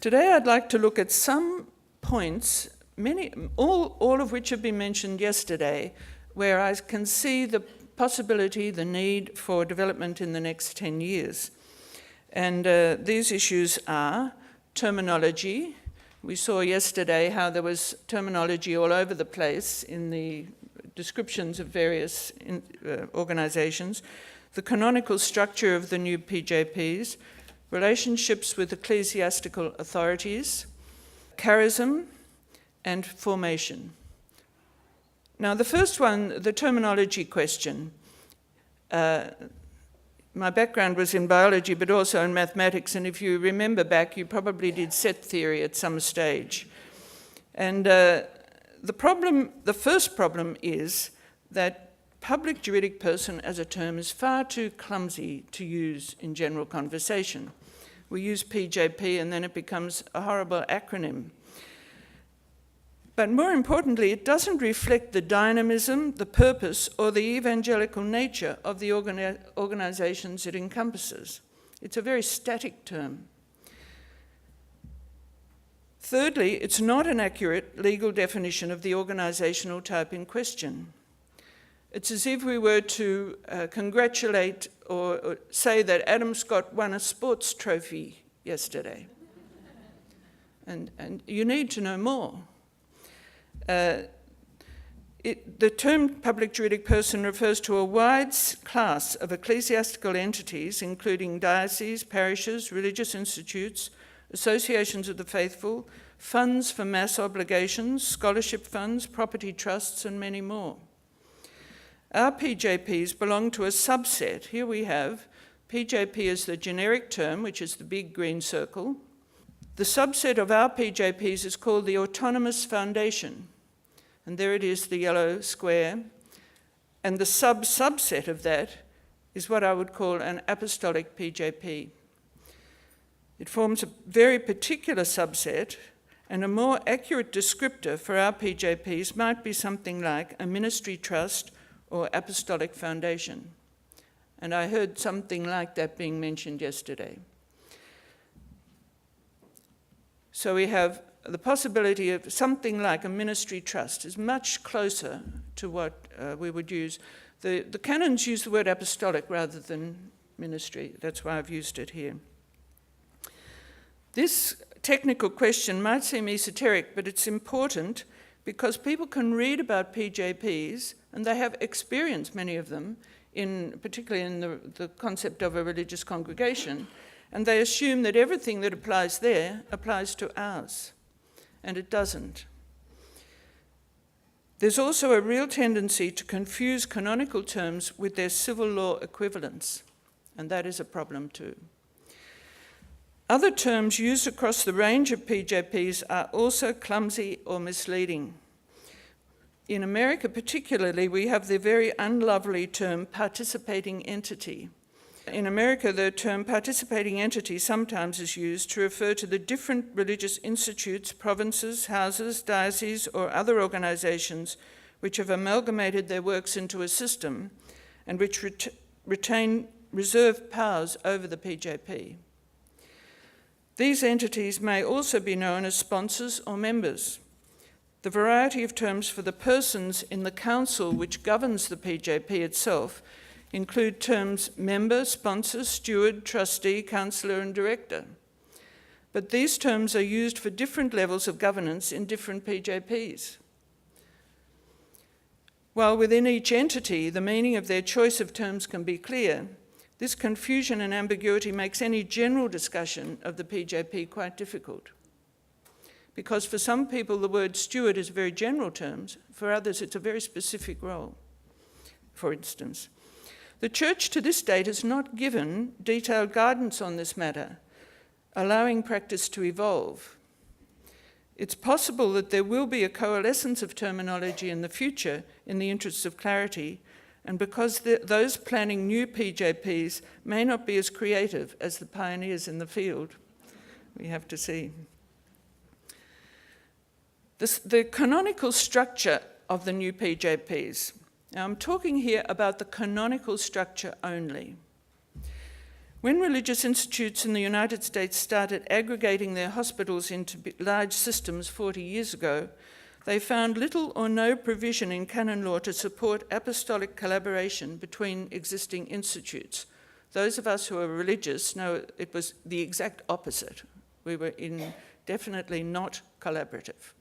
Today I'd like to look at some points, all of which have been mentioned yesterday, where I can see the possibility, the need for development in the next 10 years. And these issues are terminology. We saw yesterday how there was terminology all over the place in the descriptions of various organizations, the canonical structure of the new PJPs, relationships with ecclesiastical authorities, charism, and formation. Now, the first one, the terminology question. My background was in biology, but also in mathematics, and if you remember back, you probably did set theory at some stage. And the first problem is that public juridic person as a term is far too clumsy to use in general conversation. We use PJP and then it becomes a horrible acronym. But more importantly, it doesn't reflect the dynamism, the purpose, or the evangelical nature of the organizations it encompasses. It's a very static term. Thirdly, it's not an accurate legal definition of the organizational type in question. It's as if we were to congratulate or say that Adam Scott won a sports trophy yesterday. And you need to know more. The term public juridic person refers to a wide class of ecclesiastical entities, including dioceses, parishes, religious institutes, associations of the faithful, funds for mass obligations, scholarship funds, property trusts, and many more. Our PJPs belong to a subset. Here we have PJP as the generic term, which is the big green circle. The subset of our PJPs is called the Autonomous Foundation. And there it is, the yellow square. And the subset of that is what I would call an apostolic PJP. It forms a very particular subset, and a more accurate descriptor for our PJPs might be something like a ministry trust or apostolic foundation. And I heard something like that being mentioned yesterday. So we have the possibility of something like a ministry trust is much closer to what we would use. The canons use the word apostolic rather than ministry. That's why I've used it here. This technical question might seem esoteric, but it's important because people can read about PJPs, and they have experience, many of them, particularly in the concept of a religious congregation, and they assume that everything that applies there applies to ours, and it doesn't. There's also a real tendency to confuse canonical terms with their civil law equivalents, and that is a problem too. Other terms used across the range of PJPs are also clumsy or misleading. In America particularly, we have the very unlovely term participating entity. In America, the term participating entity sometimes is used to refer to the different religious institutes, provinces, houses, dioceses, or other organizations which have amalgamated their works into a system and which retain reserved powers over the PJP. These entities may also be known as sponsors or members. The variety of terms for the persons in the council which governs the PJP itself include terms member, sponsor, steward, trustee, councillor, and director. But these terms are used for different levels of governance in different PJPs. While within each entity, the meaning of their choice of terms can be clear, this confusion and ambiguity makes any general discussion of the PJP quite difficult. Because for some people, the word steward is very general terms. For others, it's a very specific role. For instance, the Church to this date has not given detailed guidance on this matter, allowing practice to evolve. It's possible that there will be a coalescence of terminology in the future in the interests of clarity, and because those planning new PJPs may not be as creative as the pioneers in the field. We have to see. The canonical structure of the new PJPs. Now, I'm talking here about the canonical structure only. When religious institutes in the United States started aggregating their hospitals into large systems 40 years ago, they found little or no provision in canon law to support apostolic collaboration between existing institutes. Those of us who are religious know it was the exact opposite. We were definitely not collaborative.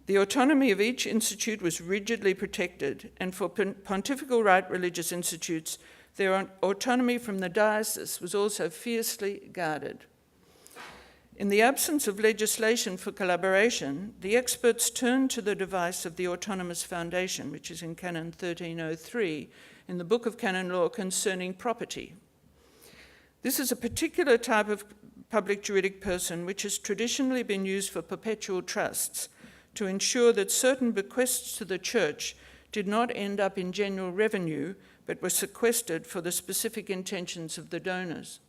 The autonomy of each institute was rigidly protected, and for pontifical right religious institutes, their autonomy from the diocese was also fiercely guarded. In the absence of legislation for collaboration, the experts turned to the device of the autonomous foundation, which is in Canon 1303, in the Book of Canon Law concerning property. This is a particular type of public juridic person which has traditionally been used for perpetual trusts to ensure that certain bequests to the church did not end up in general revenue, but were sequestered for the specific intentions of the donors.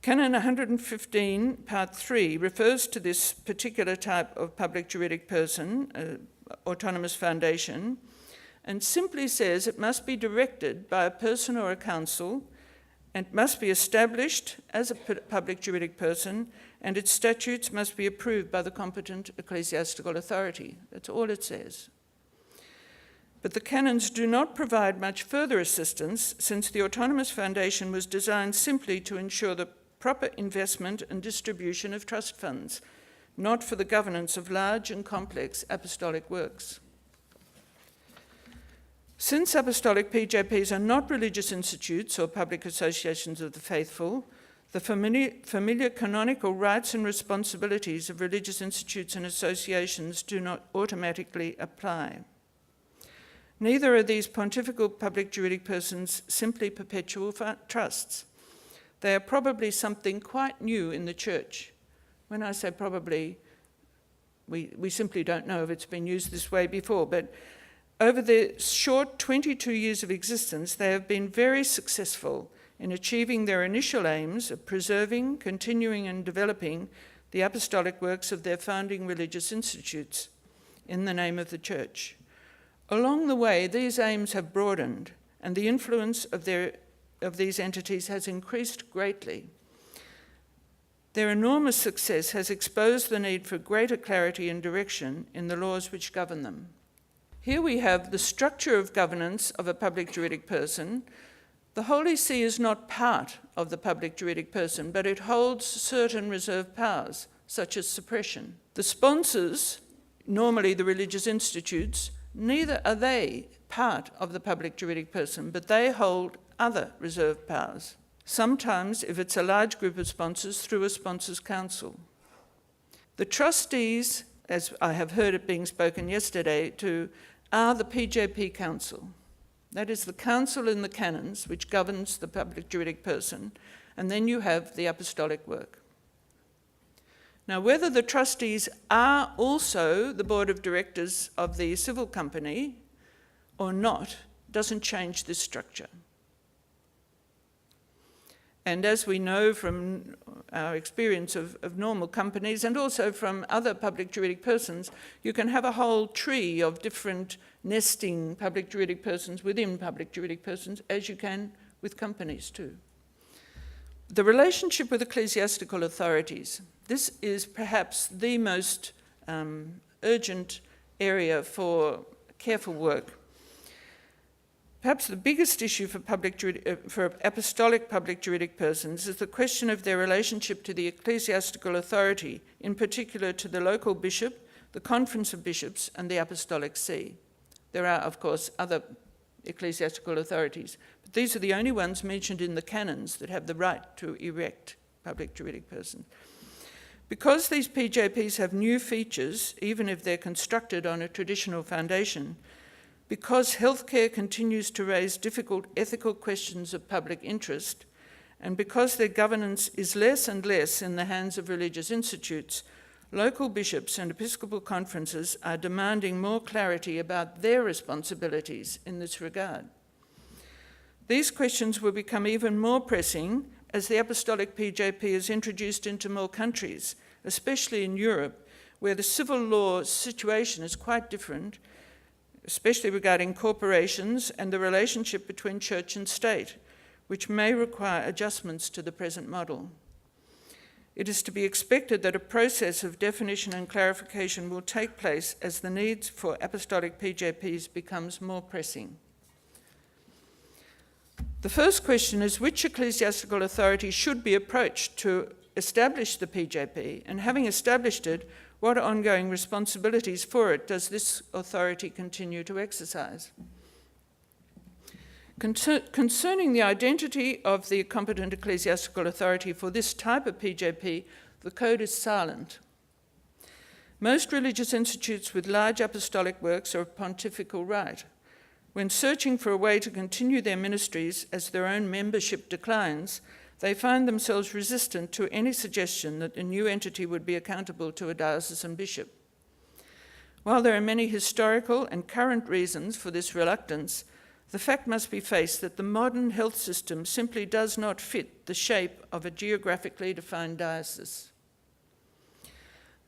Canon 115, Part 3, refers to this particular type of public juridic person, autonomous foundation, and simply says it must be directed by a person or a council, and must be established as a public juridic person, and its statutes must be approved by the competent ecclesiastical authority. That's all it says. But the canons do not provide much further assistance, since the autonomous foundation was designed simply to ensure the proper investment and distribution of trust funds, not for the governance of large and complex apostolic works. Since apostolic PJPs are not religious institutes or public associations of the faithful, the familiar canonical rights and responsibilities of religious institutes and associations do not automatically apply. Neither are these pontifical public juridic persons simply perpetual trusts. They are probably something quite new in the church. When I say probably, we simply don't know if it's been used this way before, but over their short 22 years of existence, they have been very successful in achieving their initial aims of preserving, continuing, and developing the apostolic works of their founding religious institutes in the name of the church. Along the way, these aims have broadened, and the influence of these entities has increased greatly. Their enormous success has exposed the need for greater clarity and direction in the laws which govern them. Here we have the structure of governance of a public juridic person. The Holy See is not part of the public juridic person, but it holds certain reserved powers, such as suppression. The sponsors, normally the religious institutes, neither are they part of the public juridic person, but they hold other reserved powers. Sometimes, if it's a large group of sponsors, through a sponsors' council. The trustees, as I have heard it being spoken yesterday, are the PJP Council. That is the council in the canons, which governs the public juridic person, and then you have the apostolic work. Now, whether the trustees are also the board of directors of the civil company or not doesn't change this structure. And as we know from our experience of normal companies and also from other public juridic persons, you can have a whole tree of different nesting public juridic persons within public juridic persons, as you can with companies too. The relationship with ecclesiastical authorities. This is perhaps the most urgent area for careful work. Perhaps the biggest issue for apostolic public juridic persons is the question of their relationship to the ecclesiastical authority, in particular to the local bishop, the conference of bishops, and the apostolic see. There are, of course, other ecclesiastical authorities, but these are the only ones mentioned in the canons that have the right to erect public juridic persons. Because these PJPs have new features, even if they're constructed on a traditional foundation, because healthcare continues to raise difficult ethical questions of public interest, and because their governance is less and less in the hands of religious institutes, local bishops and episcopal conferences are demanding more clarity about their responsibilities in this regard. These questions will become even more pressing as the apostolic PJP is introduced into more countries, especially in Europe, where the civil law situation is quite different, especially regarding corporations and the relationship between church and state, which may require adjustments to the present model. It is to be expected that a process of definition and clarification will take place as the need for apostolic PJPs becomes more pressing. The first question is which ecclesiastical authority should be approached to establish the PJP, and having established it, what ongoing responsibilities for it does this authority continue to exercise? Concerning the identity of the competent ecclesiastical authority for this type of PJP, the Code is silent. Most religious institutes with large apostolic works are of pontifical right. When searching for a way to continue their ministries as their own membership declines, they find themselves resistant to any suggestion that the new entity would be accountable to a diocesan bishop. While there are many historical and current reasons for this reluctance, the fact must be faced that the modern health system simply does not fit the shape of a geographically defined diocese.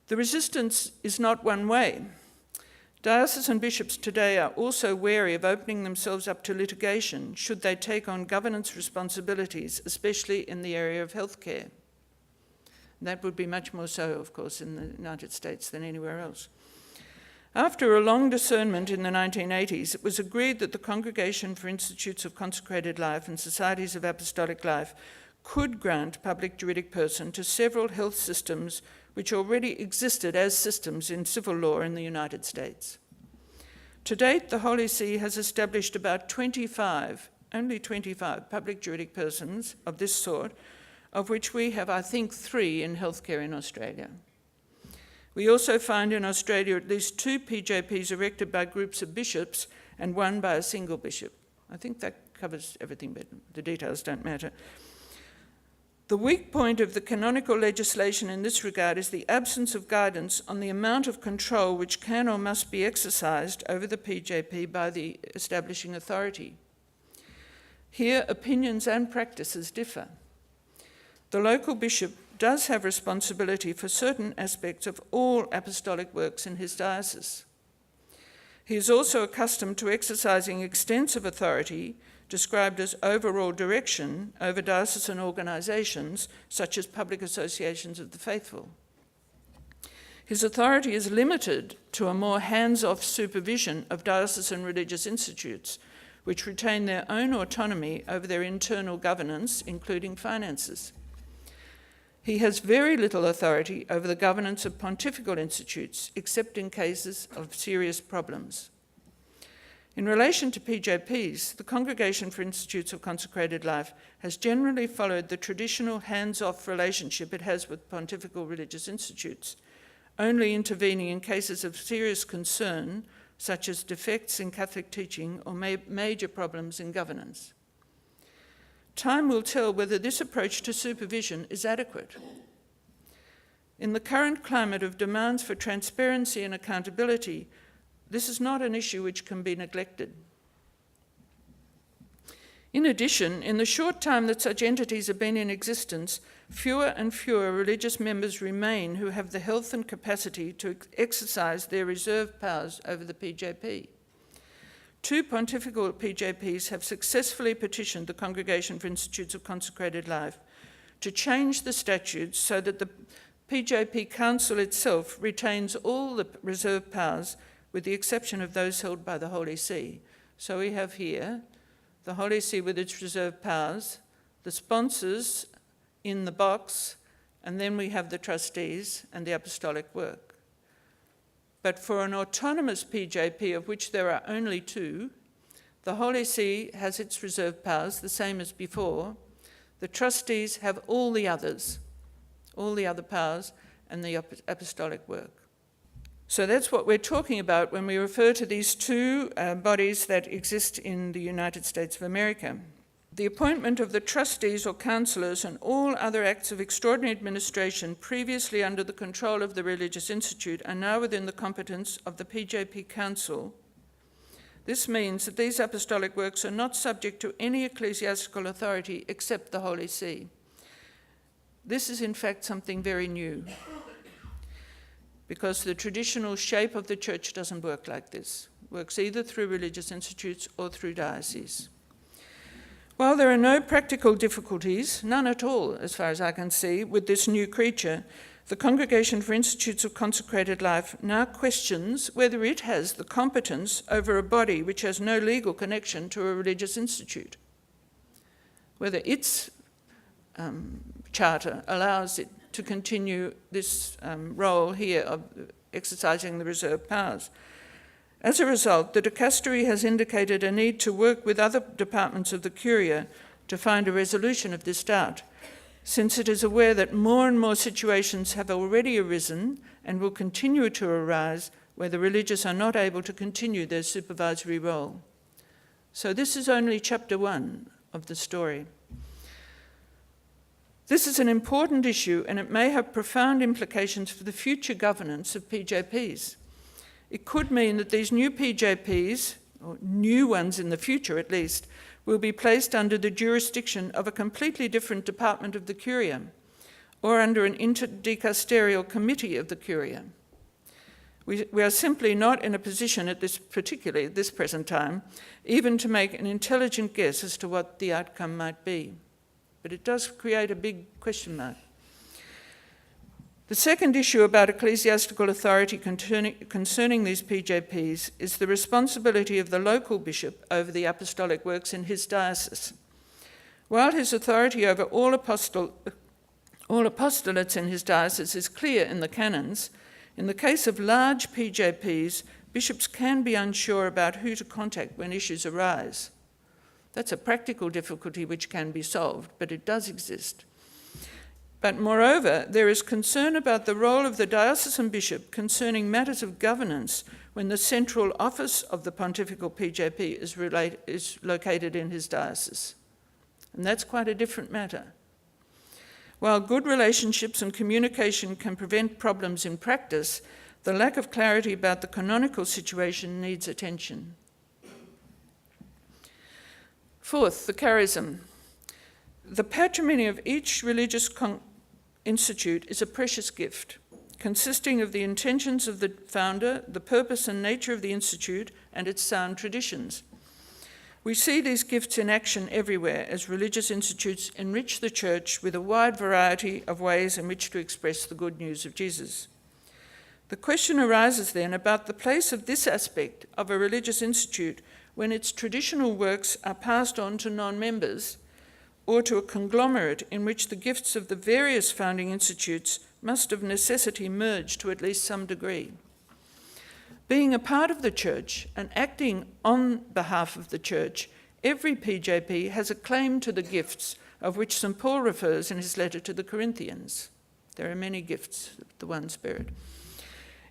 The resistance is not one way. Diocesan bishops today are also wary of opening themselves up to litigation should they take on governance responsibilities, especially in the area of healthcare. That would be much more so, of course, in the United States than anywhere else. After a long discernment in the 1980s, it was agreed that the Congregation for Institutes of Consecrated Life and Societies of Apostolic Life could grant public juridic person to several health systems which already existed as systems in civil law in the United States. To date, the Holy See has established about 25, only 25 public juridic persons of this sort, of which we have, I think, 3 in healthcare in Australia. We also find in Australia at least 2 PJPs erected by groups of bishops and 1 by a single bishop. I think that covers everything, but the details don't matter. The weak point of the canonical legislation in this regard is the absence of guidance on the amount of control which can or must be exercised over the PJP by the establishing authority. Here, opinions and practices differ. The local bishop does have responsibility for certain aspects of all apostolic works in his diocese. He is also accustomed to exercising extensive authority, described as overall direction, over diocesan organisations, such as public associations of the faithful. His authority is limited to a more hands-off supervision of diocesan religious institutes, which retain their own autonomy over their internal governance, including finances. He has very little authority over the governance of pontifical institutes, except in cases of serious problems. In relation to PJPs, the Congregation for Institutes of Consecrated Life has generally followed the traditional hands-off relationship it has with pontifical religious institutes, only intervening in cases of serious concern, such as defects in Catholic teaching or major problems in governance. Time will tell whether this approach to supervision is adequate. In the current climate of demands for transparency and accountability, this is not an issue which can be neglected. In addition, in the short time that such entities have been in existence, fewer and fewer religious members remain who have the health and capacity to exercise their reserved powers over the PJP. 2 pontifical PJPs have successfully petitioned the Congregation for Institutes of Consecrated Life to change the statutes so that the PJP Council itself retains all the reserved powers with the exception of those held by the Holy See. So we have here the Holy See with its reserved powers, the sponsors in the box, and then we have the trustees and the apostolic work. But for an autonomous PJP, of which there are only 2, the Holy See has its reserved powers, the same as before. The trustees have all the others, all the other powers, and the apostolic work. So that's what we're talking about when we refer to these 2 bodies that exist in the United States of America. The appointment of the trustees or councillors and all other acts of extraordinary administration previously under the control of the Religious Institute are now within the competence of the PJP Council. This means that these apostolic works are not subject to any ecclesiastical authority except the Holy See. This is in fact something very new, because the traditional shape of the church doesn't work like this. It works either through religious institutes or through dioceses. While there are no practical difficulties, none at all as far as I can see, with this new creature, the Congregation for Institutes of Consecrated Life now questions whether it has the competence over a body which has no legal connection to a religious institute, whether its charter allows it to continue this role here of exercising the reserved powers. As a result, the dicastery has indicated a need to work with other departments of the Curia to find a resolution of this doubt, since it is aware that more and more situations have already arisen and will continue to arise where the religious are not able to continue their supervisory role. So this is only chapter 1 of the story. This is an important issue, and it may have profound implications for the future governance of PJPs. It could mean that these new PJPs, or new ones in the future at least, will be placed under the jurisdiction of a completely different department of the Curia, or under an interdicasterial committee of the Curia. We are simply not in a position at this present time, even to make an intelligent guess as to what the outcome might be. But it does create a big question mark. The second issue about ecclesiastical authority concerning these PJPs is the responsibility of the local bishop over the apostolic works in his diocese. While his authority over all apostolates in his diocese is clear in the canons, in the case of large PJPs, bishops can be unsure about who to contact when issues arise. That's a practical difficulty which can be solved, but it does exist. But moreover, there is concern about the role of the diocesan bishop concerning matters of governance when the central office of the pontifical PJP is located in his diocese. And that's quite a different matter. While good relationships and communication can prevent problems in practice, the lack of clarity about the canonical situation needs attention. Fourth, the charism. The patrimony of each religious institute is a precious gift, consisting of the intentions of the founder, the purpose and nature of the institute, and its sound traditions. We see these gifts in action everywhere as religious institutes enrich the church with a wide variety of ways in which to express the good news of Jesus. The question arises then about the place of this aspect of a religious institute when its traditional works are passed on to non-members, or to a conglomerate in which the gifts of the various founding institutes must of necessity merge to at least some degree. Being a part of the church and acting on behalf of the church, every PJP has a claim to the gifts of which St. Paul refers in his letter to the Corinthians. There are many gifts of the one Spirit.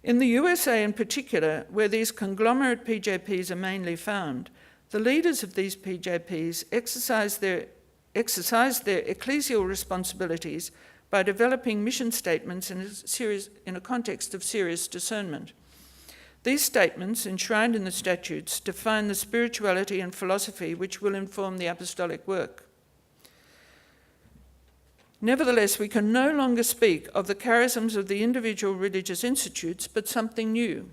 In the USA in particular, where these conglomerate PJPs are mainly found, the leaders of these PJPs exercise their ecclesial responsibilities by developing mission statements in a context of serious discernment. These statements, enshrined in the statutes, define the spirituality and philosophy which will inform the apostolic work. Nevertheless, we can no longer speak of the charisms of the individual religious institutes, but something new,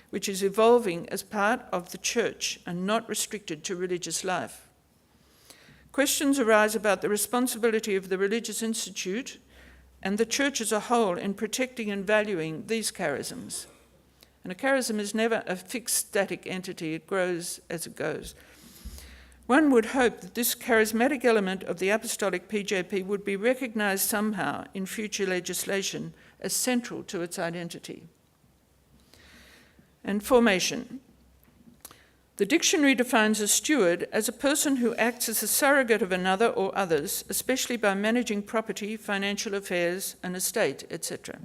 which is evolving as part of the church and not restricted to religious life. Questions arise about the responsibility of the religious institute and the church as a whole in protecting and valuing these charisms. And a charism is never a fixed static entity, it grows as it goes. One would hope that this charismatic element of the apostolic PJP would be recognised somehow in future legislation as central to its identity. And formation. The dictionary defines a steward as a person who acts as a surrogate of another or others, especially by managing property, financial affairs, an estate, etc.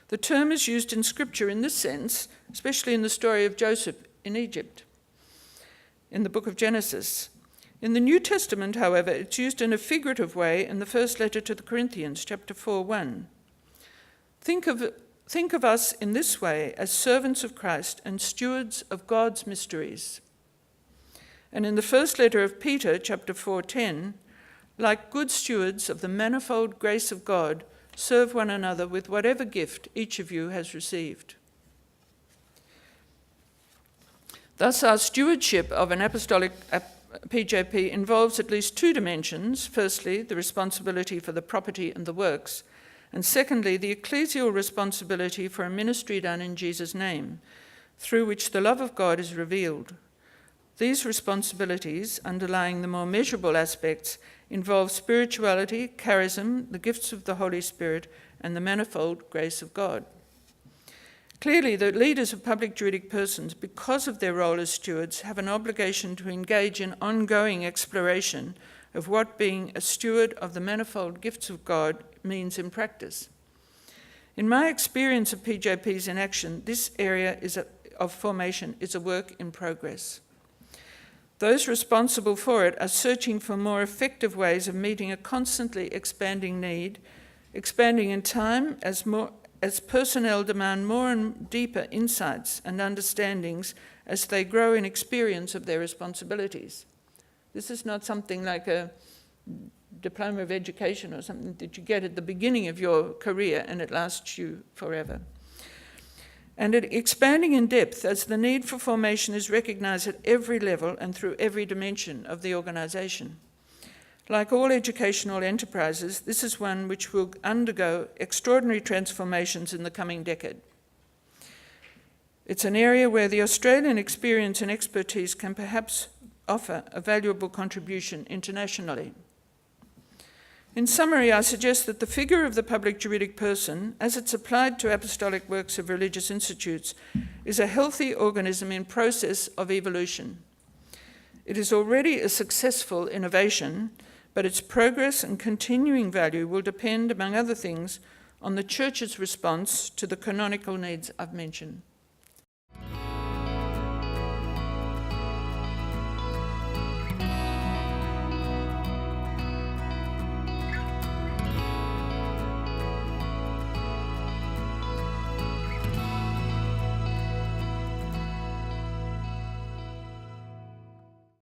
The term is used in Scripture in this sense, especially in the story of Joseph in Egypt, in the book of Genesis. In the New Testament, however, it's used in a figurative way in the first letter to the Corinthians, chapter 4:1. Think of us in this way as servants of Christ and stewards of God's mysteries. And in the first letter of Peter, chapter 4:10, like good stewards of the manifold grace of God, serve one another with whatever gift each of you has received. Thus, our stewardship of an apostolic PJP involves at least two dimensions. Firstly, the responsibility for the property and the works, and secondly, the ecclesial responsibility for a ministry done in Jesus' name, through which the love of God is revealed. These responsibilities, underlying the more measurable aspects, involve spirituality, charism, the gifts of the Holy Spirit, and the manifold grace of God. Clearly, the leaders of public juridic persons, because of their role as stewards, have an obligation to engage in ongoing exploration of what being a steward of the manifold gifts of God means in practice. In my experience of PJPs in action, this area of formation is a work in progress. Those responsible for it are searching for more effective ways of meeting a constantly expanding need, expanding in time as personnel demand more and deeper insights and understandings as they grow in experience of their responsibilities. This is not something like a diploma of education or something that you get at the beginning of your career and it lasts you forever. And expanding in depth as the need for formation is recognised at every level and through every dimension of the organisation. Like all educational enterprises, this is one which will undergo extraordinary transformations in the coming decade. It's an area where the Australian experience and expertise can perhaps offer a valuable contribution internationally. In summary, I suggest that the figure of the public juridic person, as it's applied to apostolic works of religious institutes, is a healthy organism in process of evolution. It is already a successful innovation, but its progress and continuing value will depend, among other things, on the Church's response to the canonical needs I've mentioned.